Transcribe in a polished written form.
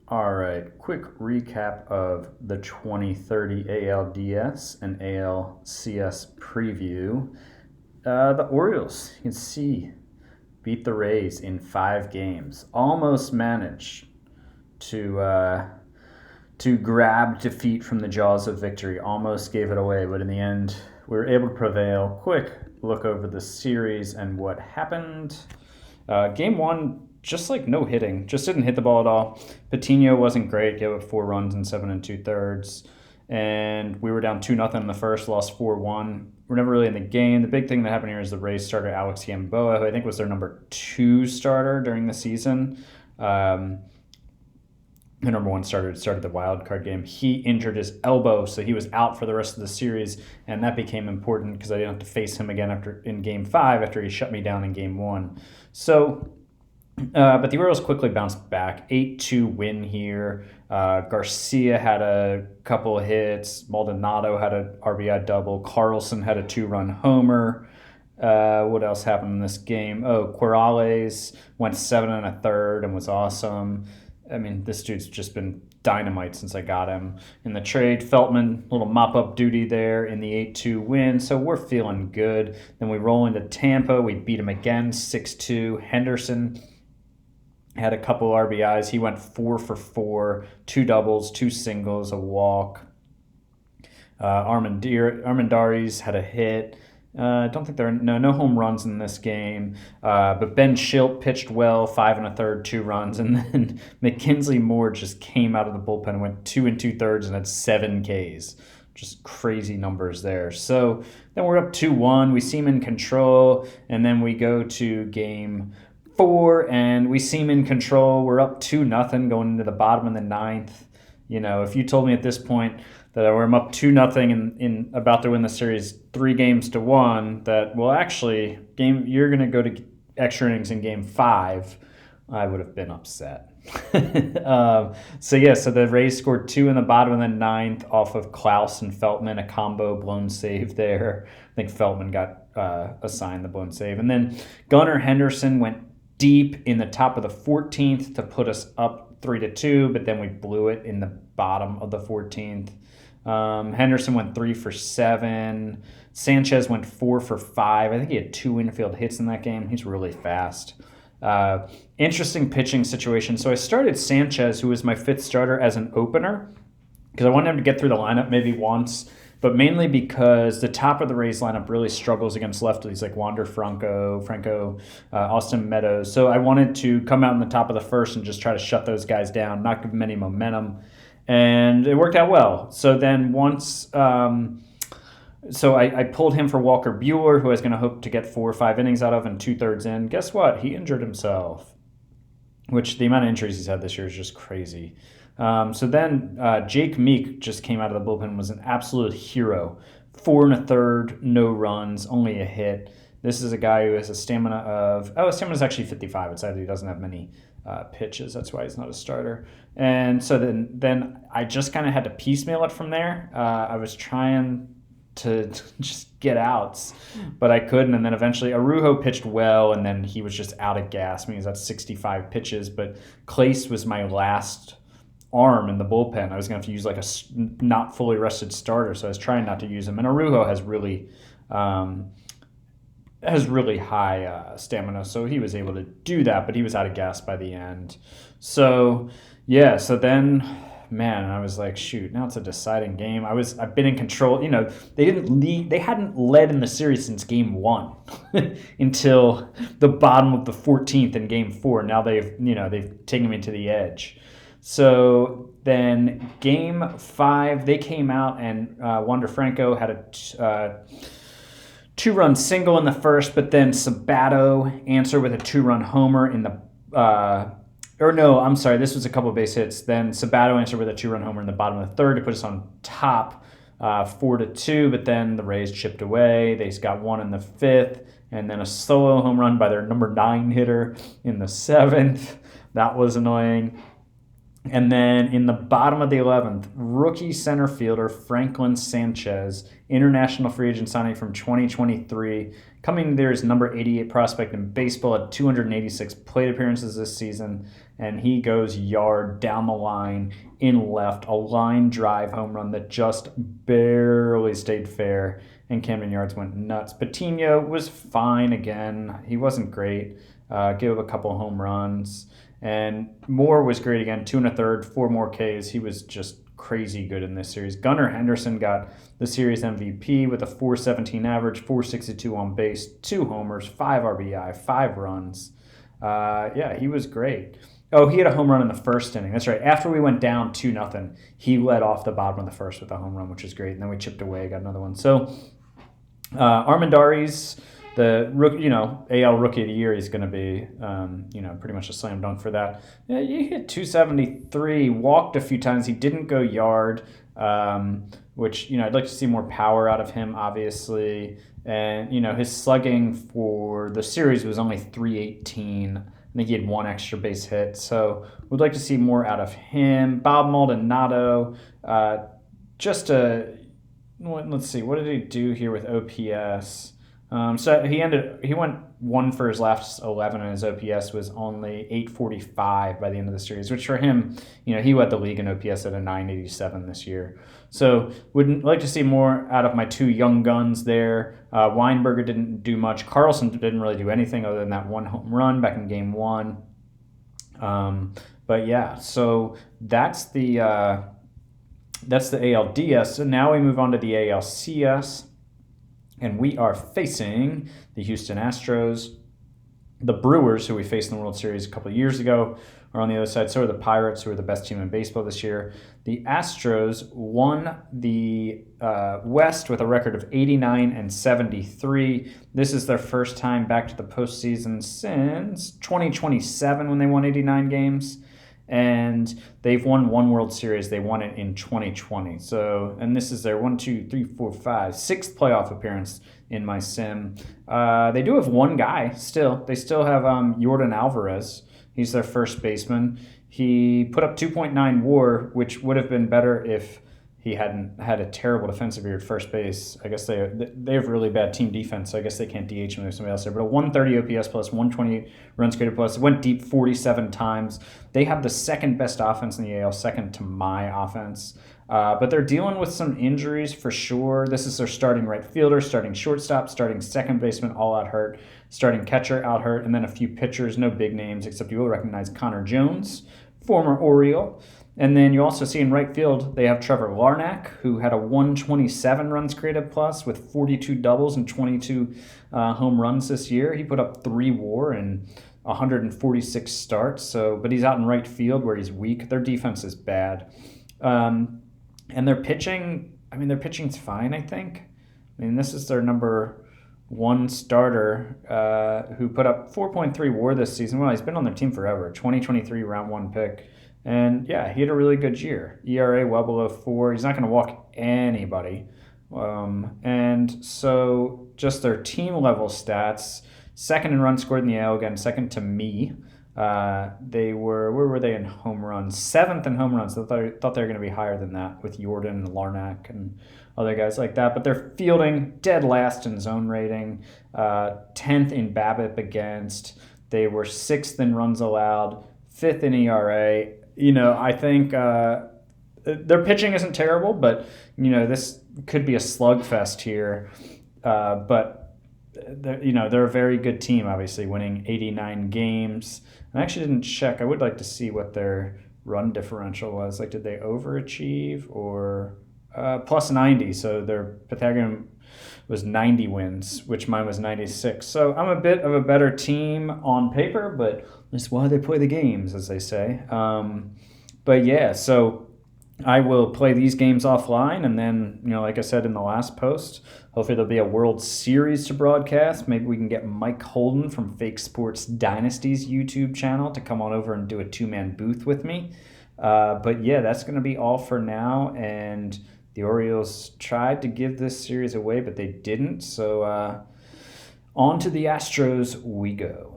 All right, quick recap of the 2030 ALDS and ALCS preview. The Orioles, you can see, beat the Rays in 5 games. Almost managed to grab defeat from the jaws of victory. Almost gave it away, but in the end, we were able to prevail. Quick look over the series and what happened. Game 1, just like no hitting, just didn't hit the ball at all. Patino wasn't great, gave up 4 runs in 7 2/3, and we were down 2-0 in the first, lost 4-1. We're never really in the game. The big thing that happened here is the Rays starter Alex Gamboa, who I think was their number 2 starter during the season. The number 1 starter started the wild card game. He injured his elbow, so he was out for the rest of the series, and that became important because I didn't have to face him again in Game 5 after he shut me down in Game 1. So, but the Orioles quickly bounced back. 8-2 win here. Garcia had a couple of hits. Maldonado had an RBI double. Carlson had a 2-run homer. What else happened in this game? Corrales went 7 1/3 and was awesome. I mean, this dude's just been dynamite since I got him in the trade. Feltman, little mop-up duty there in the 8-2 win, so we're feeling good. Then we roll into Tampa. We beat him again, 6-2. Henderson had a couple RBIs. He went 4 for 4, 2 doubles, 2 singles, a walk. Armendariz had a hit. I don't think there are no home runs in this game. But Ben Schilt pitched well, 5 1/3, 2 runs. And then McKinley Moore just came out of the bullpen and went 2 2/3 and had 7 Ks. Just crazy numbers there. So then we're up 2-1. We seem in control. And then we go to Game 4 and we seem in control. We're up 2-0 going into the bottom of the 9th. You know, if you told me at this point that I'm up 2-0 in about to win the series 3-1, that, well, actually, you're going to go to extra innings in Game 5, I would have been upset. So the Rays scored 2 in the bottom of the 9th off of Klaus and Feltman, a combo blown save there. I think Feltman got assigned the blown save. And then Gunnar Henderson went deep in the top of the 14th to put us up 3-2, but then we blew it in the bottom of the 14th. Henderson went 3 for 7. Sanchez went 4 for 5. I think he had 2 infield hits in that game. He's really fast. Interesting pitching situation. So I started Sanchez, who was my 5th starter, as an opener because I wanted him to get through the lineup maybe once, but mainly because the top of the Rays lineup really struggles against lefties like Wander Franco, Austin Meadows. So I wanted to come out in the top of the first and just try to shut those guys down, not give them any momentum. And it worked out well. So then once, I pulled him for Walker Buehler, who I was going to hope to get 4 or 5 innings out of, and 2/3 in. Guess what? He injured himself, which the amount of injuries he's had this year is just crazy. So then Jake Meek just came out of the bullpen and was an absolute hero. 4 1/3, no runs, only a hit. This is a guy who has a stamina of, his stamina is actually 55. It's either he doesn't have many pitches. That's why he's not a starter. And so then I just kind of had to piecemeal it from there. I was trying to just get outs, but I couldn't. And then eventually Araujo pitched well, and then he was just out of gas. I mean, he's at 65 pitches, but Clace was my last arm in the bullpen. I was going to have to use like a not fully rested starter, so I was trying not to use him. And Araujo has really high stamina, so he was able to do that, but he was out of gas by the end. So then, man, I was like, shoot, now it's a deciding game. I've been in control. You know, they hadn't led in the series since Game 1 until the bottom of the 14th in Game 4. Now they've taken me to the edge. So then Game 5, they came out and Wander Franco had a 2-run single in the first, but then Sabato answered with a 2-run homer in the this was a couple of base hits. Then Sabato answered with a 2-run homer in the bottom of the 3rd to put us on top 4-2, but then the Rays chipped away. They got 1 in the 5th, and then a solo home run by their number 9 hitter in the 7th. That was annoying. And then in the bottom of the 11th, rookie center fielder Franklin Sanchez, international free agent signing from 2023. Coming there is number 88 prospect in baseball at 286 plate appearances this season. And he goes yard down the line in left, a line drive home run that just barely stayed fair. And Camden Yards went nuts. Patino was fine again. He wasn't great. Gave up a couple home runs. And Moore was great again, 2 1/3, 4 more Ks. He was just crazy good in this series. Gunnar Henderson got the series MVP with a 417 average, 462 on base, 2 homers, 5 RBI, 5 runs. Yeah, he was great. Oh, he had a home run in the first inning. That's right. After we went down 2-0, he led off the bottom of the first with a home run, which was great. And then we chipped away, got another one. So Armendariz, the AL Rookie of the Year, he's going to be, pretty much a slam dunk for that. Yeah, he hit 273, walked a few times. He didn't go yard, which, I'd like to see more power out of him, obviously. And, his slugging for the series was only 318. I think he had 1 extra base hit. So we'd like to see more out of him. Bob Maldonado, let's see, what did he do here with OPS? So he went 1 for his last 11, and his OPS was only 845 by the end of the series, which for him, he led the league in OPS at a 987 this year. So would like to see more out of my 2 young guns there. Weinberger didn't do much. Carlson didn't really do anything other than that 1 home run back in game 1. But yeah, so that's the ALDS. So now we move on to the ALCS. And we are facing the Houston Astros. The Brewers, who we faced in the World Series a couple of years ago, are on the other side. So are the Pirates, who are the best team in baseball this year. The Astros won the West with a record of 89-73. This is their first time back to the postseason since 2027 when they won 89 games. And they've won 1 World Series. They won it in 2020. So, and this is their 6th playoff appearance in my sim. They do have 1 guy still. They still have Yordan Alvarez. He's their first baseman. He put up 2.9 WAR, which would have been better if he hadn't had a terrible defensive year at first base. I guess they have really bad team defense, so I guess they can't DH him. There's somebody else there. But a 130 OPS plus, 128 runs created plus. It went deep 47 times. They have the second best offense in the AL, second to my offense. But they're dealing with some injuries for sure. This is their starting right fielder, starting shortstop, starting second baseman, all out hurt, starting catcher out hurt, and then a few pitchers, no big names, except you will recognize Connor Jones, former Oriole. And then you also see in right field, they have Trevor Larnach, who had a 127 runs created plus with 42 doubles and 22 home runs this year. He put up 3 WAR and 146 starts. But he's out in right field where he's weak. Their defense is bad. And their pitching, their pitching's fine, I think. This is their number 1 starter who put up 4.3 WAR this season. Well, he's been on their team forever. 2023 round 1 pick. And yeah, he had a really good year. ERA well below 4. He's not going to walk anybody. And so just their team level stats, second in runs scored in the AL, again, second to me. They were, where were they in home runs? 7th in home runs. I thought they were going to be higher than that with Yordan and Larnach and other guys like that. But they're fielding dead last in zone rating, 10th in BABIP against. They were 6th in runs allowed, 5th in ERA. I think their pitching isn't terrible, but, this could be a slugfest here. But, they're a very good team, obviously, winning 89 games. I actually didn't check. I would like to see what their run differential was. Like, did they overachieve or plus 90? So their Pythagorean was 90 wins, which mine was 96. So I'm a bit of a better team on paper, but that's why they play the games, as they say. But yeah, so I will play these games offline, and then, like I said in the last post, hopefully there'll be a World Series to broadcast. Maybe we can get Mike Holden from Fake Sports Dynasty's YouTube channel to come on over and do a 2-man booth with me. But yeah, that's going to be all for now, and the Orioles tried to give this series away, but they didn't. So on to the Astros we go.